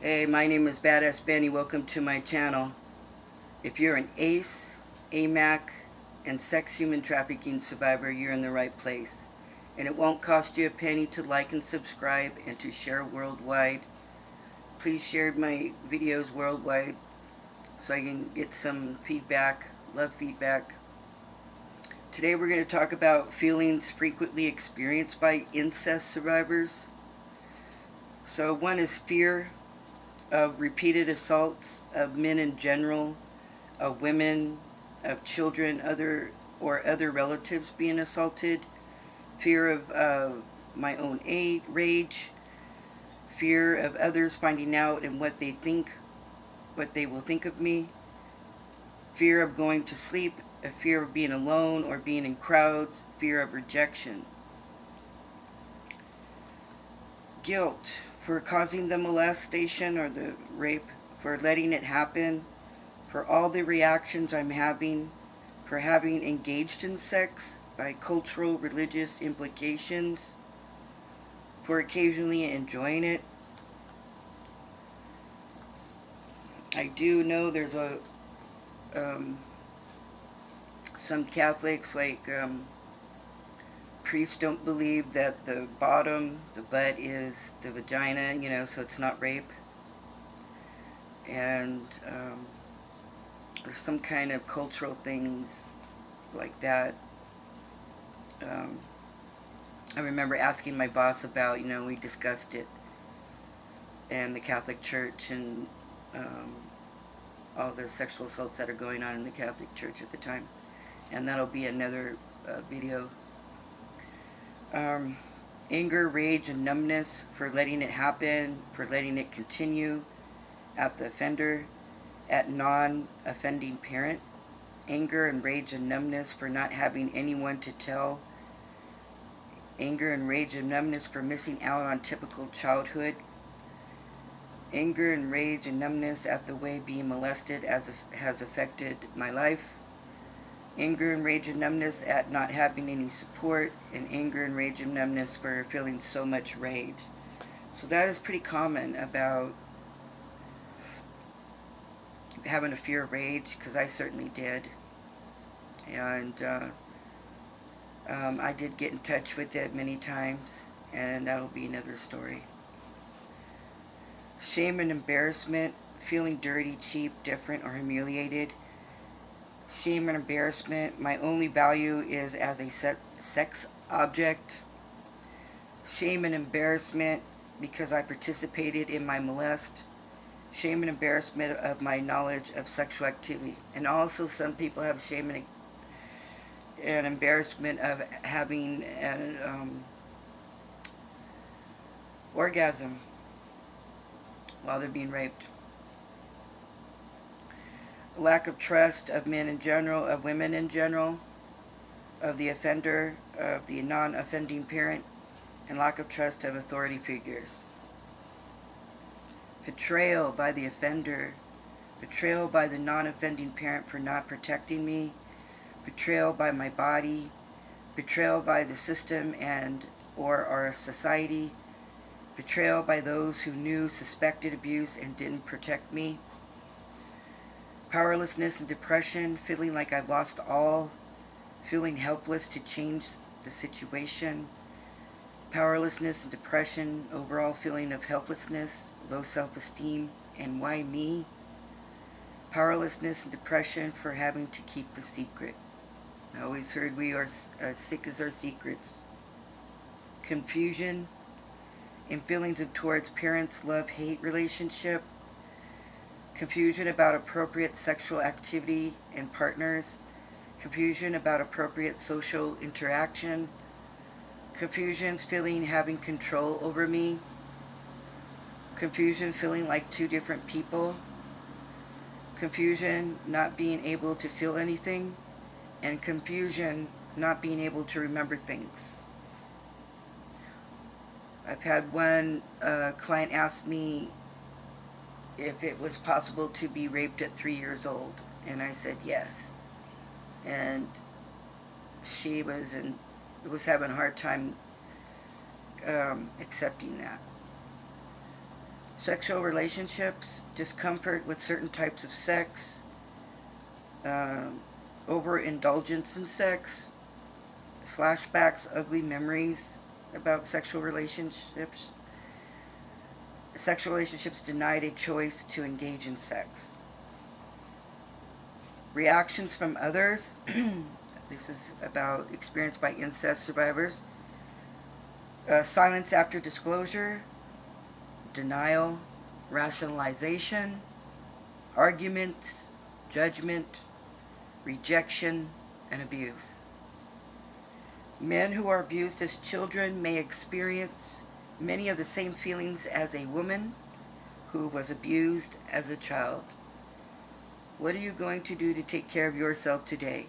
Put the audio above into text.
Hey, my name is Badass Benny. Welcome to my channel. If you're an ACE, AMAC, and sex human trafficking survivor, you're in the right place. And it won't cost you a penny to like and subscribe and to share worldwide. Please share my videos worldwide so I can get some feedback. Love feedback. Today we're going to talk about feelings frequently experienced by incest survivors. So one is fear of repeated assaults of men in general, of women, of children, other relatives being assaulted, fear of my own rage, fear of others finding out and what they will think of me, fear of going to sleep, a fear of being alone or being in crowds, fear of rejection. Guilt for causing the molestation or the rape, for letting it happen, for all the reactions I'm having, for having engaged in sex by cultural, religious implications, for occasionally enjoying it. I do know there's some Catholics, like priests, don't believe that the bottom, the butt, is the vagina, so it's not rape. And there's some kind of cultural things like that. I remember asking my boss about, we discussed it, and the Catholic Church, and all the sexual assaults that are going on in the Catholic Church at the time. And that'll be another video. Anger, rage, and numbness for letting it happen, for letting it continue at the offender, at non-offending parent. Anger and rage and numbness for not having anyone to tell. Anger and rage and numbness for missing out on typical childhood. Anger and rage and numbness at the way being molested has affected my life. Anger and rage and numbness at not having any support, and anger and rage and numbness for feeling so much rage. So that is pretty common about having a fear of rage, because I certainly did. And I did get in touch with it many times, and that'll be another story. Shame and embarrassment, feeling dirty, cheap, different, or humiliated. Shame and embarrassment, my only value is as a sex object. Shame and embarrassment because I participated in my molest. Shame and embarrassment of my knowledge of sexual activity. And also some people have shame and embarrassment of having an orgasm while they're being raped. Lack of trust of men in general, of women in general, of the offender, of the non-offending parent, and lack of trust of authority figures. Betrayal by the offender, betrayal by the non-offending parent for not protecting me, betrayal by my body, betrayal by the system and or our society, betrayal by those who knew, suspected abuse, and didn't protect me. Powerlessness and depression, feeling like I've lost all, feeling helpless to change the situation. Powerlessness and depression, overall feeling of helplessness, low self-esteem, and why me? Powerlessness and depression for having to keep the secret. I always heard we are as sick as our secrets. Confusion and feelings of towards parents, love-hate relationship. Confusion about appropriate sexual activity and partners. Confusion about appropriate social interaction. Confusions feeling having control over me. Confusion feeling like two different people. Confusion not being able to feel anything. And confusion not being able to remember things. I've had one client ask me if it was possible to be raped at 3 years old, and I said yes. And she was having a hard time accepting that. Sexual relationships, discomfort with certain types of sex, overindulgence in sex, flashbacks, ugly memories about sexual relationships. Sexual relationships denied a choice to engage in sex. Reactions from others. This is about experience by incest survivors. Silence after disclosure, denial, rationalization, argument, judgment, rejection, and abuse. Men who are abused as children may experience many of the same feelings as a woman who was abused as a child. What are you going to do to take care of yourself today?